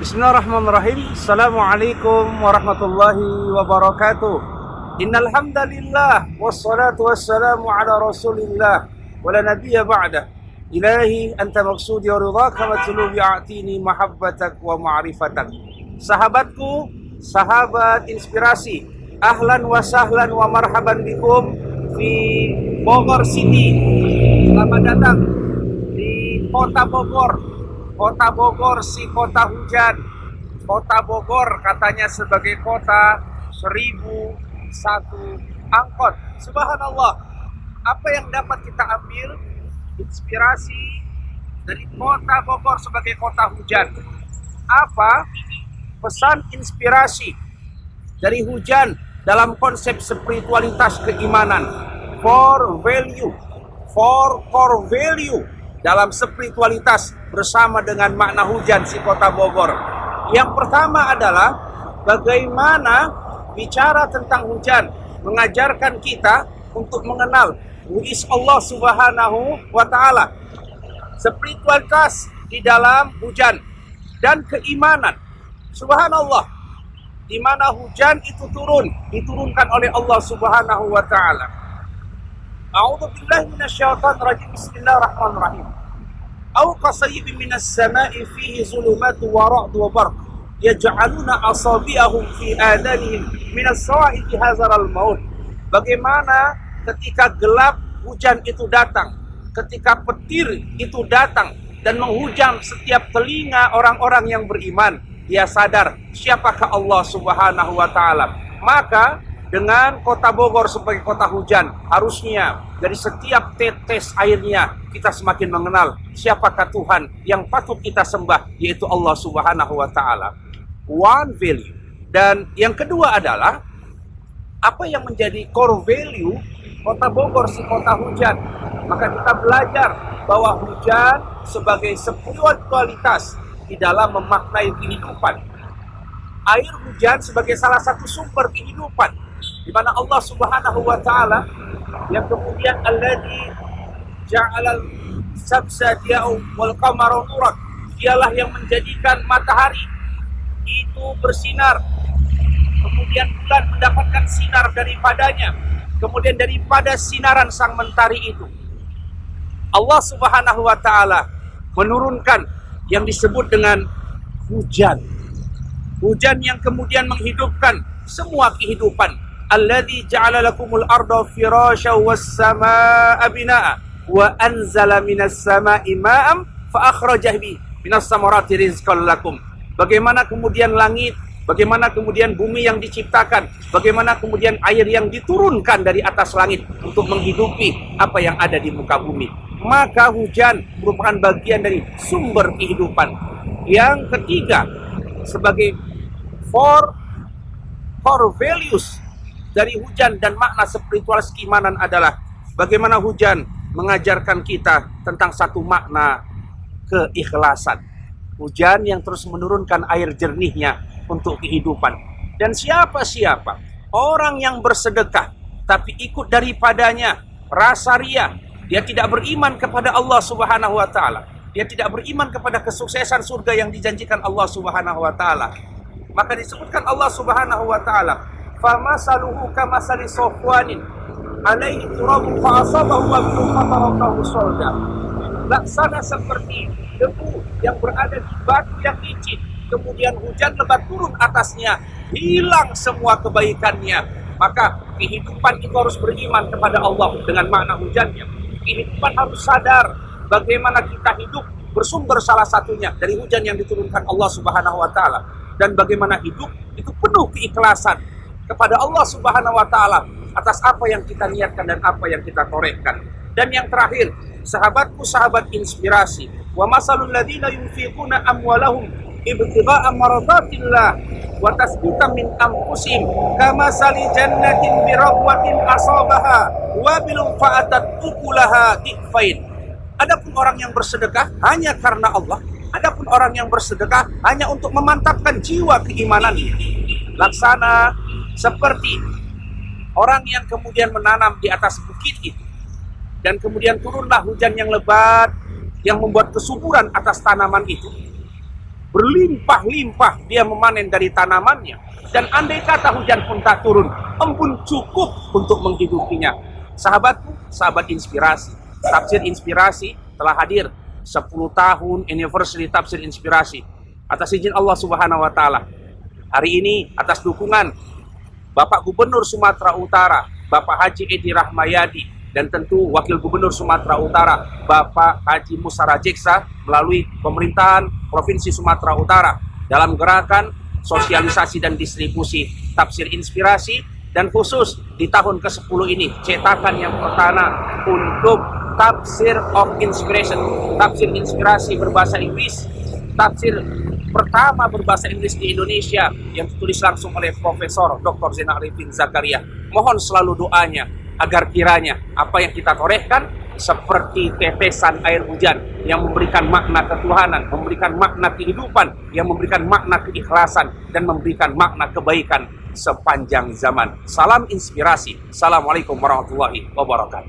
Bismillahirrahmanirrahim. Assalamualaikum warahmatullahi wabarakatuh. Innal hamdalillah wassalatu wassalamu ala Rasulillah wa la nabiyya ba'da. Ilahi anta maksudi wa ridhaka matlubi a'tini mahabbatak wa ma'rifatak. Sahabatku, sahabat inspirasi, ahlan wa sahlan wa marhaban bikum di Bogor City. Selamat datang di Kota Bogor. Kota Bogor, si kota hujan. Kota Bogor katanya sebagai kota 1001 angkot. Subhanallah. Apa yang dapat kita ambil inspirasi dari Kota Bogor sebagai kota hujan? Apa pesan inspirasi dari hujan dalam konsep spiritualitas keimanan? For value, for core value dalam spiritualitas bersama dengan makna hujan si kota Bogor. Yang pertama adalah bagaimana bicara tentang hujan mengajarkan kita untuk mengenal who is Allah Subhanahu wa Ta'ala, spiritualitas di dalam hujan dan keimanan. Subhanallah, di mana hujan itu diturunkan oleh Allah Subhanahu wa Ta'ala. A'udzubillahi minasyaitonir rajim. Bismillahirrahmanirrahim. Aw qasayyibin minas sama'i fihi zulumatu wa ra'du wa barq yaj'aluna asabi'ahum fi adanihim minas sawa'iqi hazaral maut. Bagaimana ketika gelap hujan itu datang, ketika petir itu datang dan menghujam setiap telinga orang-orang yang beriman, dia sadar siapakah Allah Subhanahu wa Ta'ala. Maka dengan kota Bogor sebagai kota hujan, harusnya dari setiap tetes airnya kita semakin mengenal siapakah Tuhan yang patut kita sembah, yaitu Allah Subhanahu wa Ta'ala. One value. Dan yang kedua adalah apa yang menjadi core value kota Bogor si kota hujan. Maka kita belajar bahwa hujan sebagai spiritualitas di dalam memaknai kehidupan. Air hujan sebagai salah satu sumber kehidupan, di mana Allah Subhanahu wa Ta'ala yang kemudian alladzi ja'alal syamsa diya'u wal qamara nuran, dialah yang menjadikan matahari itu bersinar, kemudian bulan mendapatkan sinar daripadanya, kemudian daripada sinaran sang mentari itu Allah Subhanahu wa Ta'ala menurunkan yang disebut dengan hujan. Hujan yang kemudian menghidupkan semua kehidupan. Alladzi ja'ala lakumul arda firasyan was samaa'a binaa'a wa anzala minas samaa'i maa'an fa akhraja bihi minas samarati rizqan lakum. Bagaimana kemudian langit, bagaimana kemudian bumi yang diciptakan, bagaimana kemudian air yang diturunkan dari atas langit untuk menghidupi apa yang ada di muka bumi. Maka hujan merupakan bagian dari sumber kehidupan. Yang ketiga, sebagai core values dari hujan dan makna spiritual keimanan adalah bagaimana hujan mengajarkan kita tentang satu makna keikhlasan. Hujan yang terus menurunkan air jernihnya untuk kehidupan. Dan siapa orang yang bersedekah tapi ikut daripadanya rasa riya, dia tidak beriman kepada Allah Subhanahu wa Ta'ala, dia tidak beriman kepada kesuksesan surga yang dijanjikan Allah Subhanahu wa Ta'ala. Maka disebutkan Allah Subhanahu wa Ta'ala, famasaluhu kamasali safwanin alaihi turabun fa asabahu wa bihi fatarakahu salda. Laksana seperti debu yang berada di batu yang licin, kemudian hujan lebat turun atasnya, hilang semua kebaikannya. Maka kehidupan itu harus beriman kepada Allah dengan makna hujannya. Kehidupan harus sadar bagaimana kita hidup bersumber salah satunya dari hujan yang diturunkan Allah Subhanahu wa Ta'ala. Dan bagaimana hidup itu penuh keikhlasan kepada Allah Subhanahu wa Ta'ala atas apa yang kita niatkan dan apa yang kita torehkan. Dan yang terakhir, sahabatku, sahabat inspirasi, wa masalul ladzina yunfiquna amwalahum ibtigha'a maradatillah wa tasbitan min anfusihim kamasali jannatin birabwatin asabaha wa bilum fa'atat ukulaha difain. Adapun orang yang bersedekah hanya karena Allah, adapun orang yang bersedekah hanya untuk memantapkan jiwa keimanannya, laksana seperti orang yang kemudian menanam di atas bukit itu, dan kemudian turunlah hujan yang lebat yang membuat kesuburan atas tanaman itu. berlimpah-limpah dia memanen dari tanamannya. Dan andai kata hujan pun tak turun, embun cukup untuk menghidupinya. Sahabatku, sahabat inspirasi, Tafsir Inspirasi telah hadir 10 tahun anniversary Tafsir Inspirasi. Atas izin Allah Subhanahu wa taala, hari ini atas dukungan Bapak Gubernur Sumatera Utara, Bapak Haji Edi Rahmayadi, dan tentu Wakil Gubernur Sumatera Utara, Bapak Haji Musa Rajeksa, melalui pemerintahan Provinsi Sumatera Utara dalam gerakan sosialisasi dan distribusi Tafsir Inspirasi, dan khusus di tahun ke-10 ini cetakan yang pertama untuk Tafsir of Inspiration, Tafsir Inspirasi berbahasa Inggris, tafsir pertama berbahasa Inggris di Indonesia yang ditulis langsung oleh Profesor Dr. Zainal Arifin Zakaria. Mohon selalu doanya agar kiranya apa yang kita torehkan seperti tetesan air hujan yang memberikan makna ketuhanan, memberikan makna kehidupan, yang memberikan makna keikhlasan, dan memberikan makna kebaikan sepanjang zaman. Salam inspirasi. Assalamualaikum warahmatullahi wabarakatuh.